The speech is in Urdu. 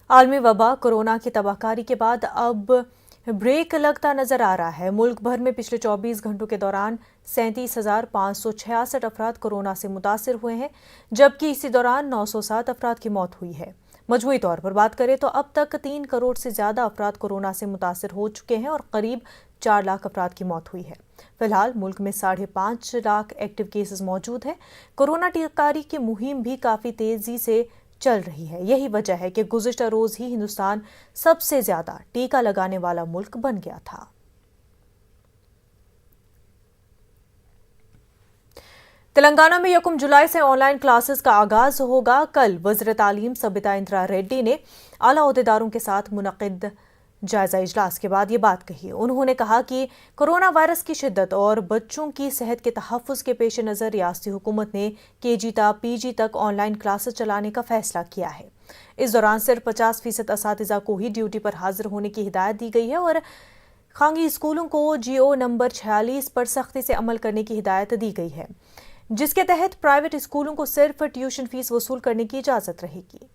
عالمی وبا کورونا کی تباہکاری کے بعد اب بریک لگتا نظر آ رہا ہے۔ ملک بھر میں پچھلے 24 گھنٹوں کے دوران 37,566 افراد کورونا سے متاثر ہوئے ہیں، جبکہ اسی دوران 907 افراد کی موت ہوئی ہے۔ مجموعی طور پر بات کریں تو اب تک 3 کروڑ سے زیادہ افراد کورونا سے متاثر ہو چکے ہیں اور قریب 4 لاکھ افراد کی موت ہوئی ہے۔ فی الحال ملک میں 5.5 لاکھ ایکٹیو کیسز موجود ہیں۔ کورونا ٹیکہ کاری کی مہم بھی کافی تیزی سے چل رہی ہے۔ یہی وجہ ہے کہ گزشتہ روز ہی ہندوستان سب سے زیادہ ٹیکہ لگانے والا ملک بن گیا تھا۔ تلنگانہ میں 1 جولائی سے آن لائن کلاسز کا آغاز ہوگا۔ کل وزیر تعلیم سبیتا اندرا ریڈی نے اعلیٰ عہدیداروں کے ساتھ منعقد جائزہ اجلاس کے بعد یہ بات کہی۔ انہوں نے کہا کہ کورونا وائرس کی شدت اور بچوں کی صحت کے تحفظ کے پیش نظر ریاستی حکومت نے KG تا PG تک آن لائن کلاسز چلانے کا فیصلہ کیا ہے۔ اس دوران صرف 50% اساتذہ کو ہی ڈیوٹی پر حاضر ہونے کی ہدایت دی گئی ہے اور خانگی اسکولوں کو GO نمبر 46 پر سختی سے عمل کرنے کی ہدایت دی گئی ہے، جس کے تحت پرائیویٹ اسکولوں کو صرف ٹیوشن فیس وصول کرنے کی اجازت رہے گی۔